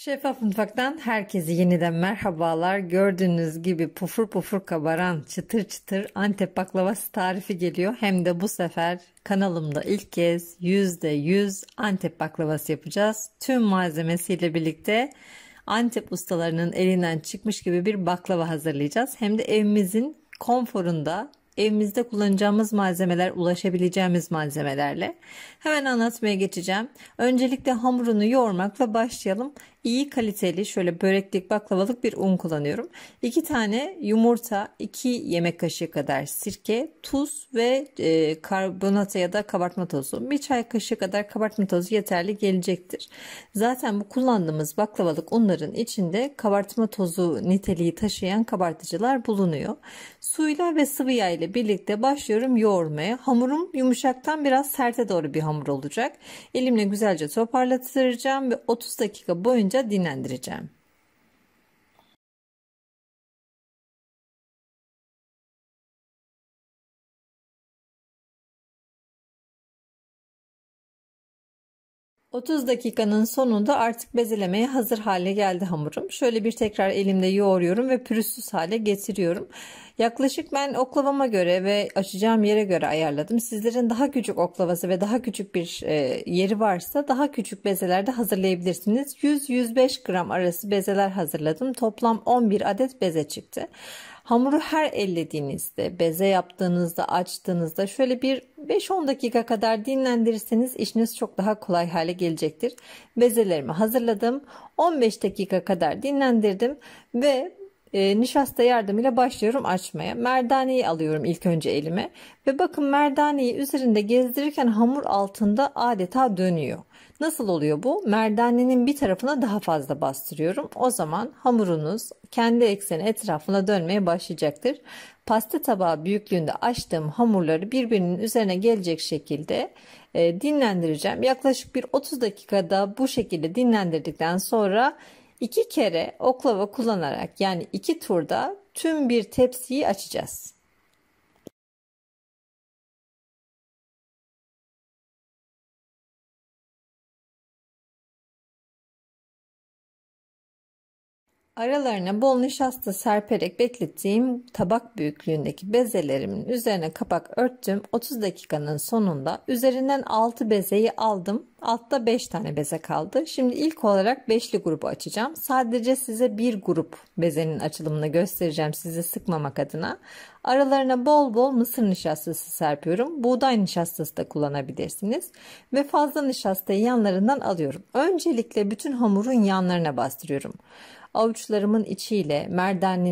Şeffaf Mutfak'tan herkese yeniden merhabalar. Gördüğünüz gibi pufur pufur kabaran çıtır çıtır Antep baklavası tarifi geliyor. Hem de bu sefer kanalımda ilk kez %100 Antep baklavası yapacağız. Tüm malzemesiyle birlikte Antep ustalarının elinden çıkmış gibi bir baklava hazırlayacağız. Hem de evimizin konforunda, evimizde kullanacağımız malzemeler, ulaşabileceğimiz malzemelerle. Hemen anlatmaya geçeceğim. Öncelikle hamurunu yoğurmakla başlayalım. İyi kaliteli şöyle böreklik baklavalık bir un kullanıyorum. 2 tane yumurta, 2 yemek kaşığı kadar sirke, tuz ve karbonat ya da kabartma tozu. 1 çay kaşığı kadar kabartma tozu yeterli gelecektir. Zaten bu kullandığımız baklavalık unların içinde kabartma tozu niteliği taşıyan kabartıcılar bulunuyor. Suyla ve sıvı yağ ile birlikte başlıyorum yoğurmaya. Hamurum yumuşaktan biraz serte doğru bir hamur olacak. Elimle güzelce toparlatacağım ve 30 dakika boyunca dinlendireceğim. ...30 dakikanın sonunda artık bezelemeye hazır hale geldi hamurum. Şöyle bir tekrar elimde yoğuruyorum ve pürüzsüz hale getiriyorum. Yaklaşık ben oklavama göre ve açacağım yere göre ayarladım. Sizlerin daha küçük oklavası ve daha küçük bir yeri varsa daha küçük bezelerde hazırlayabilirsiniz. 100-105 gram arası bezeler hazırladım. Toplam 11 adet beze çıktı. Hamuru her ellediğinizde, beze yaptığınızda, açtığınızda şöyle bir 5-10 dakika kadar dinlendirirseniz işiniz çok daha kolay hale gelecektir. Bezelerimi hazırladım. 15 dakika kadar dinlendirdim ve nişasta yardımıyla başlıyorum açmaya. Merdaneyi alıyorum ilk önce elime ve bakın merdaneyi üzerinde gezdirirken hamur altında adeta dönüyor. Nasıl oluyor bu? Merdanenin bir tarafına daha fazla bastırıyorum. O zaman hamurunuz kendi ekseni etrafına dönmeye başlayacaktır. Pasta tabağı büyüklüğünde açtığım hamurları birbirinin üzerine gelecek şekilde dinlendireceğim. Yaklaşık bir 30 dakikada bu şekilde dinlendirdikten sonra 2 kere oklava kullanarak yani 2 turda tüm bir tepsiyi açacağız. Aralarına bol nişasta serperek beklettiğim tabak büyüklüğündeki bezelerimin üzerine kapak örttüm. 30 dakikanın sonunda üzerinden 6 bezeyi aldım. Altta 5 tane beze kaldı. Şimdi ilk olarak beşli grubu açacağım. Sadece size bir grup bezenin açılımını göstereceğim sizi sıkmamak adına. Aralarına bol bol mısır nişastası serpiyorum. Buğday nişastası da kullanabilirsiniz. Ve fazla nişastayı yanlarından alıyorum. Öncelikle bütün hamurun yanlarına bastırıyorum. Avuçlarımın içiyle merdane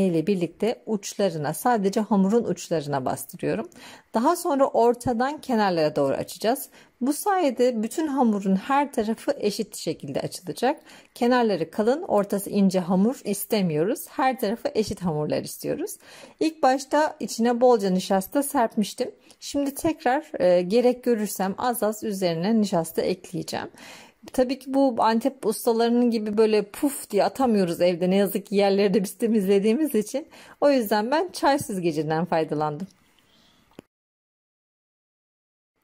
ile birlikte uçlarına, sadece hamurun uçlarına bastırıyorum. Daha sonra ortadan kenarlara doğru açacağız. Bu sayede bütün hamurun her tarafı eşit şekilde açılacak. Kenarları kalın, ortası ince hamur istemiyoruz. Her tarafı eşit hamurlar istiyoruz. İlk başta içine bolca nişasta serpmiştim. Şimdi tekrar gerek görürsem az az üzerine nişasta ekleyeceğim. Tabii ki bu Antep ustalarının gibi böyle puf diye atamıyoruz evde. Ne yazık ki yerleri de biz temizlediğimiz için. O yüzden ben çay süzgecinden faydalandım.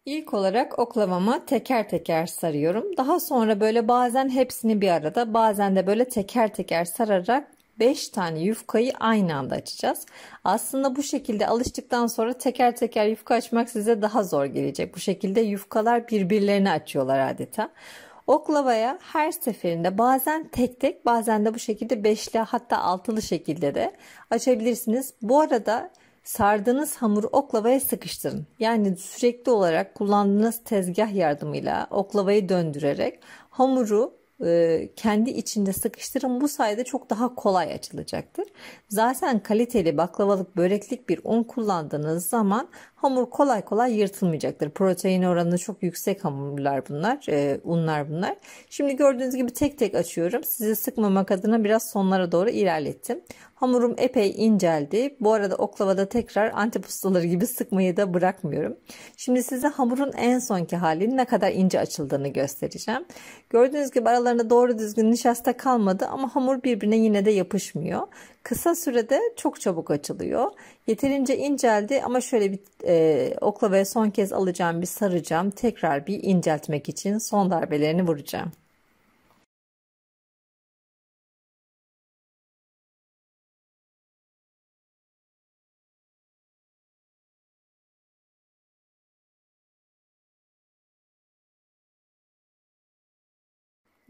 İlk olarak oklavama teker teker sarıyorum. Daha sonra böyle bazen hepsini bir arada, bazen de böyle teker teker sararak 5 tane yufkayı aynı anda açacağız. Aslında bu şekilde alıştıktan sonra teker teker yufka açmak size daha zor gelecek. Bu şekilde yufkalar birbirlerini açıyorlar adeta. Oklavaya her seferinde bazen tek tek, bazen de bu şekilde beşli hatta altılı şekilde de açabilirsiniz. Bu arada sardığınız hamuru oklavaya sıkıştırın. Yani sürekli olarak kullandığınız tezgah yardımıyla oklavayı döndürerek hamuru kendi içinde sıkıştırın. Bu sayede çok daha kolay açılacaktır. Zaten kaliteli baklavalık böreklik bir un kullandığınız zaman hamur kolay kolay yırtılmayacaktır. Protein oranı çok yüksek hamurlar bunlar, unlar bunlar. Şimdi gördüğünüz gibi tek tek açıyorum. Sizi sıkmamak adına biraz sonlara doğru ilerlettim. Hamurum epey inceldi. Bu arada oklavada tekrar Antep ustaları gibi sıkmayı da bırakmıyorum. Şimdi size hamurun en sonki halinin ne kadar ince açıldığını göstereceğim. Gördüğünüz gibi aralarında doğru düzgün nişasta kalmadı ama hamur birbirine yine de yapışmıyor. Kısa sürede çok çabuk açılıyor. Yeterince inceldi ama şöyle bir oklavaya son kez alacağım, bir saracağım. Tekrar bir inceltmek için son darbelerini vuracağım.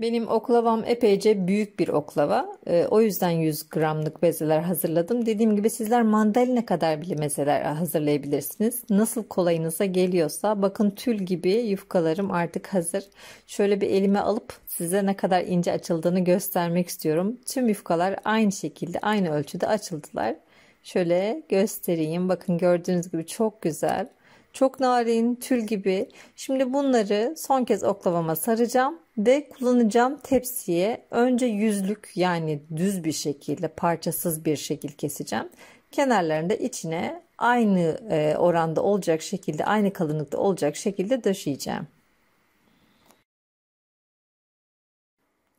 Benim oklavam epeyce büyük bir oklava. O yüzden 100 gramlık bezeler hazırladım. Dediğim gibi sizler mandalina kadar bile mezeler hazırlayabilirsiniz. Nasıl kolayınıza geliyorsa. Bakın tül gibi yufkalarım artık hazır. Şöyle bir elime alıp size ne kadar ince açıldığını göstermek istiyorum. Tüm yufkalar aynı şekilde, aynı ölçüde açıldılar. Şöyle göstereyim. Bakın gördüğünüz gibi çok güzel. Çok narin, tül gibi. Şimdi bunları son kez oklavama saracağım ve kullanacağım tepsiye önce yüzlük, yani düz bir şekilde, parçasız bir şekil keseceğim. Kenarlarını da içine aynı oranda olacak şekilde, aynı kalınlıkta olacak şekilde döşeyeceğim.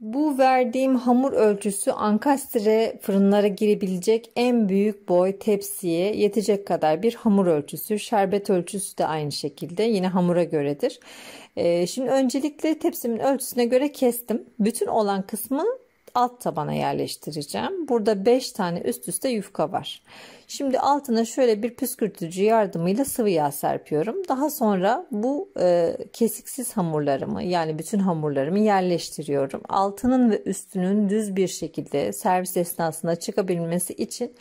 Bu verdiğim hamur ölçüsü ankastre fırınlara girebilecek en büyük boy tepsiye yetecek kadar bir hamur ölçüsü. Şerbet ölçüsü de aynı şekilde, yine hamura göredir. Şimdi öncelikle tepsimin ölçüsüne göre kestim. Bütün olan kısmı alt tabana yerleştireceğim. Burada 5 tane üst üste yufka var. Şimdi altına şöyle bir püskürtücü yardımıyla sıvı yağ serpiyorum. Daha sonra bu kesiksiz hamurlarımı, yani bütün hamurlarımı yerleştiriyorum. Altının ve üstünün düz bir şekilde servis esnasında çıkabilmesi için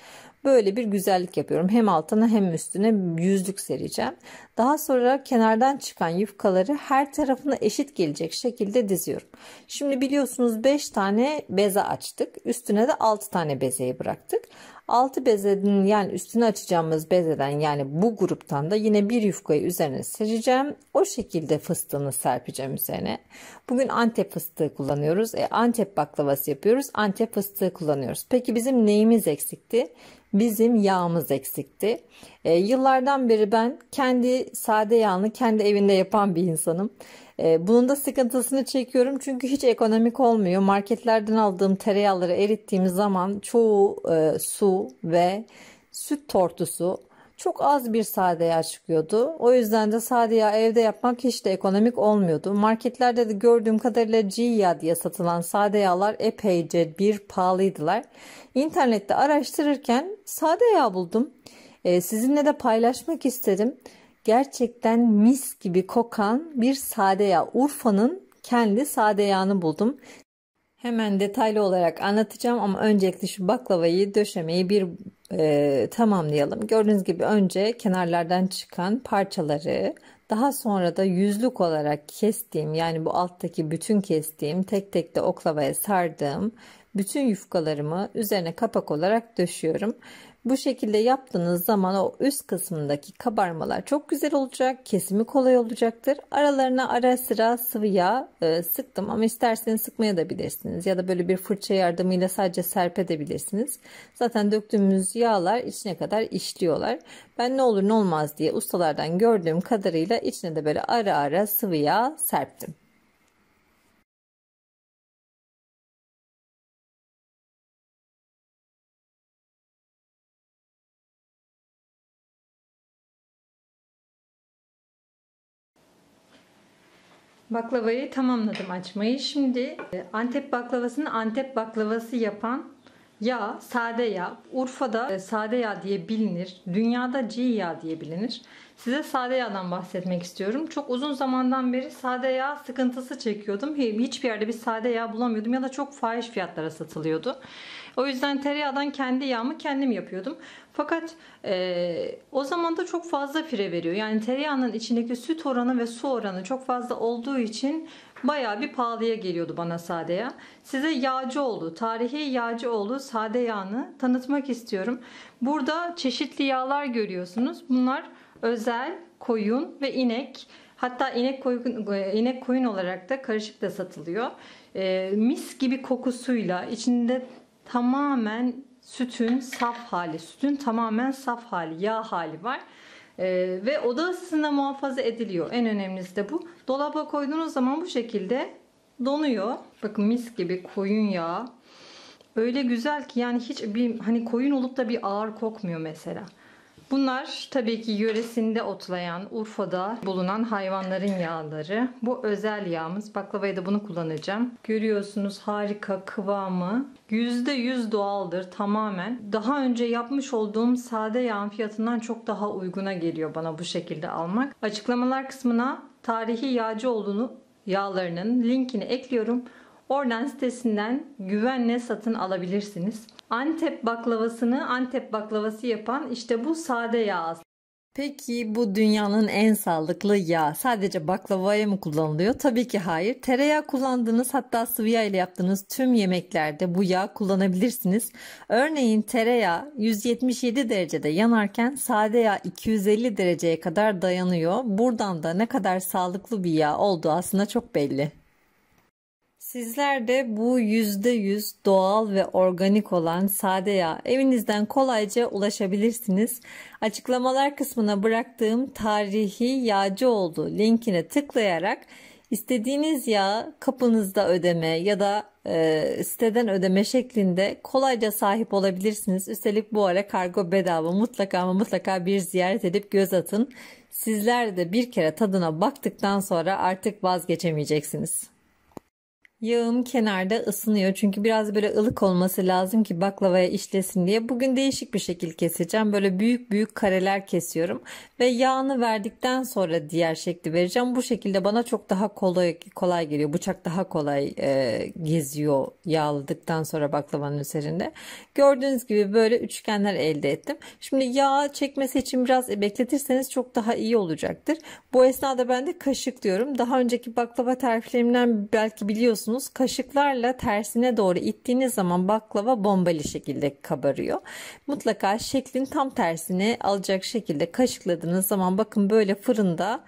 böyle bir güzellik yapıyorum. Hem altına hem üstüne yüzlük sereceğim. Daha sonra kenardan çıkan yufkaları her tarafına eşit gelecek şekilde diziyorum. Şimdi biliyorsunuz 5 tane beze açtık. Üstüne de 6 tane bezeyi bıraktık. 6 bezenin, yani üstüne açacağımız bezeden, yani bu gruptan da yine bir yufkayı üzerine sereceğim. O şekilde fıstığını serpeceğim üzerine. Bugün Antep fıstığı kullanıyoruz. Antep baklavası yapıyoruz. Antep fıstığı kullanıyoruz. Peki bizim neyimiz eksikti? Bizim yağımız eksikti. Yıllardan beri ben kendi sade yağını kendi evinde yapan bir insanım. Bunun da sıkıntısını çekiyorum çünkü hiç ekonomik olmuyor. Marketlerden aldığım tereyağları erittiğim zaman çoğu su ve süt tortusu, çok az bir sade yağ çıkıyordu. O yüzden de sade yağ evde yapmak hiç de ekonomik olmuyordu. Marketlerde de gördüğüm kadarıyla G yağ diye satılan sade yağlar epeyce bir pahalıydılar. İnternette araştırırken sade yağ buldum. Sizinle de paylaşmak istedim. Gerçekten mis gibi kokan bir sade yağ. Urfa'nın kendi sade yağını buldum. Hemen detaylı olarak anlatacağım ama öncelikle şu baklavayı döşemeyi tamamlayalım. Gördüğünüz gibi önce kenarlardan çıkan parçaları, daha sonra da yüzlük olarak kestiğim, yani bu alttaki bütün kestiğim, tek tek de oklavaya sardığım bütün yufkalarımı üzerine kapak olarak döşüyorum. Bu şekilde yaptığınız zaman o üst kısmındaki kabarmalar çok güzel olacak. Kesimi kolay olacaktır. Aralarına ara sıra sıvı yağ sıktım ama isterseniz sıkmaya da bilirsiniz. Ya da böyle bir fırça yardımıyla sadece serpebilirsiniz. Zaten döktüğümüz yağlar içine kadar işliyorlar. Ben ne olur ne olmaz diye ustalardan gördüğüm kadarıyla içine de böyle ara ara sıvı yağ serptim. Baklavayı tamamladım açmayı. Şimdi Antep baklavasını Antep baklavası yapan yağ, sade yağ. Urfa'da sade yağ diye bilinir. Dünyada G yağ diye bilinir. Size sade yağdan bahsetmek istiyorum. Çok uzun zamandan beri sade yağ sıkıntısı çekiyordum. Hiçbir yerde bir sade yağ bulamıyordum ya da çok fahiş fiyatlara satılıyordu. O yüzden tereyağdan kendi yağımı kendim yapıyordum. Fakat o zaman da çok fazla fire veriyor. Yani tereyağının içindeki süt oranı ve su oranı çok fazla olduğu için bayağı bir pahalıya geliyordu bana sade yağ. Size Yağcıoğlu, tarihi Yağcıoğlu sade yağını tanıtmak istiyorum. Burada çeşitli yağlar görüyorsunuz. Bunlar özel, koyun ve inek. Hatta inek koyun olarak da karışık da satılıyor. Mis gibi kokusuyla, içinde tamamen sütün saf hali, sütün tamamen saf hali, yağ hali var. Ve oda ısısında muhafaza ediliyor. En önemlisi de bu. Dolaba koyduğunuz zaman bu şekilde donuyor. Bakın mis gibi koyun yağı. Öyle güzel ki yani hiç bir hani koyun olup da bir ağır kokmuyor mesela. Bunlar tabii ki yöresinde otlayan, Urfa'da bulunan hayvanların yağları. Bu özel yağımız. Baklavaya da bunu kullanacağım. Görüyorsunuz harika kıvamı. %100 doğaldır tamamen. Daha önce yapmış olduğum sade yağın fiyatından çok daha uyguna geliyor bana bu şekilde almak. Açıklamalar kısmına tarihi Yağcıoğlu yağlarının linkini ekliyorum. Oradan sitesinden güvenle satın alabilirsiniz. Antep baklavasını Antep baklavası yapan işte bu sade yağ. Peki bu dünyanın en sağlıklı yağı sadece baklavaya mı kullanılıyor? Tabii ki hayır. Tereyağı kullandığınız, hatta sıvı yağ ile yaptığınız tüm yemeklerde bu yağ kullanabilirsiniz. Örneğin tereyağı 177 derecede yanarken sade yağ 250 dereceye kadar dayanıyor. Buradan da ne kadar sağlıklı bir yağ olduğu aslında çok belli. Sizler de bu %100 doğal ve organik olan sade yağ evinizden kolayca ulaşabilirsiniz. Açıklamalar kısmına bıraktığım Tarihi Yağcıoğlu linkine tıklayarak istediğiniz yağı kapınızda ödeme ya da siteden ödeme şeklinde kolayca sahip olabilirsiniz. Üstelik bu ara kargo bedava. Mutlaka ama mutlaka bir ziyaret edip göz atın. Sizler de bir kere tadına baktıktan sonra artık vazgeçemeyeceksiniz. Yağım kenarda ısınıyor çünkü biraz böyle ılık olması lazım ki baklavaya işlesin diye. Bugün değişik bir şekil keseceğim. Böyle büyük büyük kareler kesiyorum ve yağını verdikten sonra diğer şekli vereceğim. Bu şekilde bana çok daha kolay geliyor. Bıçak daha kolay geziyor yağladıktan sonra baklavanın üzerinde. Gördüğünüz gibi böyle üçgenler elde ettim. Şimdi yağ çekmesi için biraz bekletirseniz çok daha iyi olacaktır. Bu esnada ben de kaşıklıyorum. Daha önceki baklava tariflerimden belki biliyorsunuz. Kaşıklarla tersine doğru ittiğiniz zaman baklava bombeli şekilde kabarıyor. Mutlaka şeklin tam tersine alacak şekilde kaşıkladığınız zaman bakın böyle fırında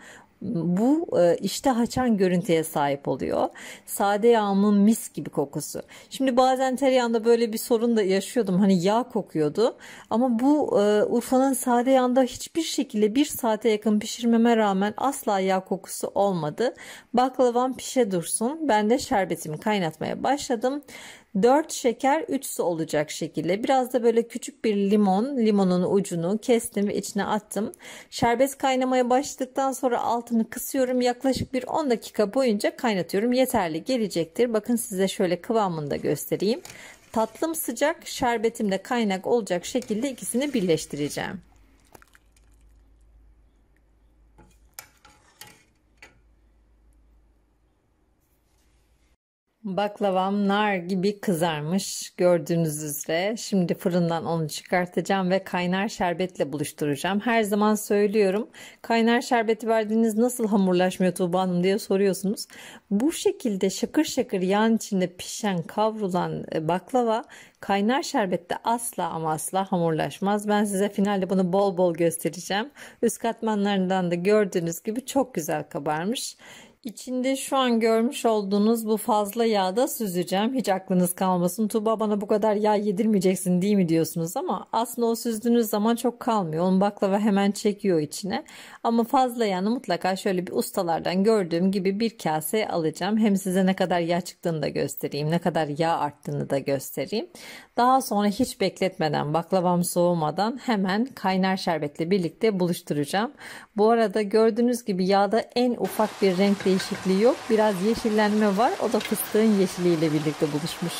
bu iştah açan görüntüye sahip oluyor. Sade yağımın mis gibi kokusu. Şimdi bazen tereyağında böyle bir sorun da yaşıyordum. Hani yağ kokuyordu. Ama bu Urfa'nın sade yağında hiçbir şekilde 1 saate yakın pişirmeme rağmen asla yağ kokusu olmadı. Baklavam pişe dursun. Ben de şerbetimi kaynatmaya başladım. 4 şeker 3 su olacak şekilde biraz da böyle küçük bir limonun ucunu kestim ve içine attım. Şerbet kaynamaya başladıktan sonra altını kısıyorum. Yaklaşık bir 10 dakika boyunca kaynatıyorum. Yeterli gelecektir. Bakın size şöyle kıvamını da göstereyim. Tatlım sıcak, şerbetim de kaynak olacak şekilde ikisini birleştireceğim. Baklavam nar gibi kızarmış gördüğünüz üzere. Şimdi fırından onu çıkartacağım ve kaynar şerbetle buluşturacağım. Her zaman söylüyorum, kaynar şerbeti verdiğiniz nasıl hamurlaşmıyor Tuğba Hanım diye soruyorsunuz. Bu şekilde şakır şakır yağın içinde pişen kavrulan baklava kaynar şerbette asla ama asla hamurlaşmaz. Ben size finalde bunu bol bol göstereceğim. Üst katmanlarından da gördüğünüz gibi çok güzel kabarmış. İçinde şu an görmüş olduğunuz bu fazla yağı da süzeceğim. Hiç aklınız kalmasın. Tuğba bana bu kadar yağ yedirmeyeceksin değil mi diyorsunuz ama aslında o süzdüğünüz zaman çok kalmıyor. Onun baklava hemen çekiyor içine. Ama fazla yağını mutlaka şöyle bir ustalardan gördüğüm gibi bir kaseye alacağım. Hem size ne kadar yağ çıktığını da göstereyim. Ne kadar yağ arttığını da göstereyim. Daha sonra hiç bekletmeden, baklavam soğumadan hemen kaynar şerbetle birlikte buluşturacağım. Bu arada gördüğünüz gibi yağda en ufak bir renk değişikliği yok. Biraz yeşillenme var. O da fıstığın yeşiliyle birlikte buluşmuş.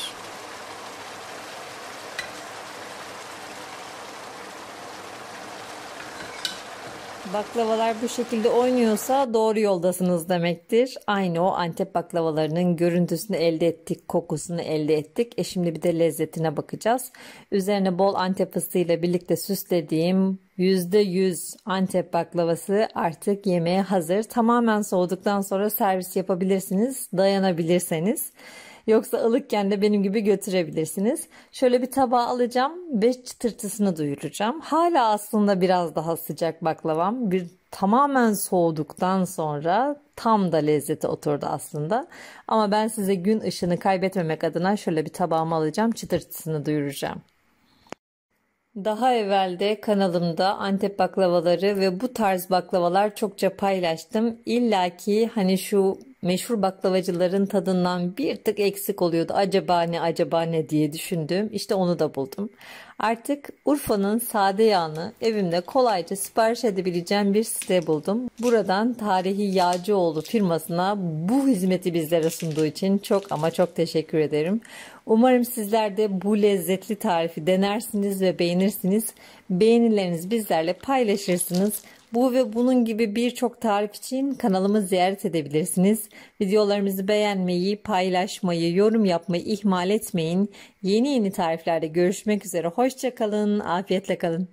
Baklavalar bu şekilde oynuyorsa doğru yoldasınız demektir. Aynı o Antep baklavalarının görüntüsünü elde ettik, kokusunu elde ettik. Şimdi bir de lezzetine bakacağız. Üzerine bol Antep fıstığıyla birlikte süslediğim %100 Antep baklavası artık yemeğe hazır. Tamamen soğuduktan sonra servis yapabilirsiniz, dayanabilirseniz. Yoksa ılıkken de benim gibi götürebilirsiniz. Şöyle bir tabağa alacağım ve çıtırtısını duyuracağım. Hala aslında biraz daha sıcak baklavam. Tamamen soğuduktan sonra tam da lezzeti oturdu aslında. Ama ben size gün ışığını kaybetmemek adına şöyle bir tabağıma alacağım. Çıtırtısını duyuracağım. Daha evvel de kanalımda Antep baklavaları ve bu tarz baklavalar çokça paylaştım. İlla ki hani şu meşhur baklavacıların tadından bir tık eksik oluyordu. Acaba ne diye düşündüm. İşte onu da buldum. Artık Urfa'nın sade yağını evimde kolayca sipariş edebileceğim bir site buldum. Buradan Tarihi Yağcıoğlu firmasına bu hizmeti bizlere sunduğu için çok ama çok teşekkür ederim. Umarım sizler de bu lezzetli tarifi denersiniz ve beğenirsiniz. beğenilerinizi bizlerle paylaşırsınız. Bu ve bunun gibi birçok tarif için kanalımı ziyaret edebilirsiniz. Videolarımızı beğenmeyi, paylaşmayı, yorum yapmayı ihmal etmeyin. Yeni tariflerde görüşmek üzere. Hoşça kalın, afiyetle kalın.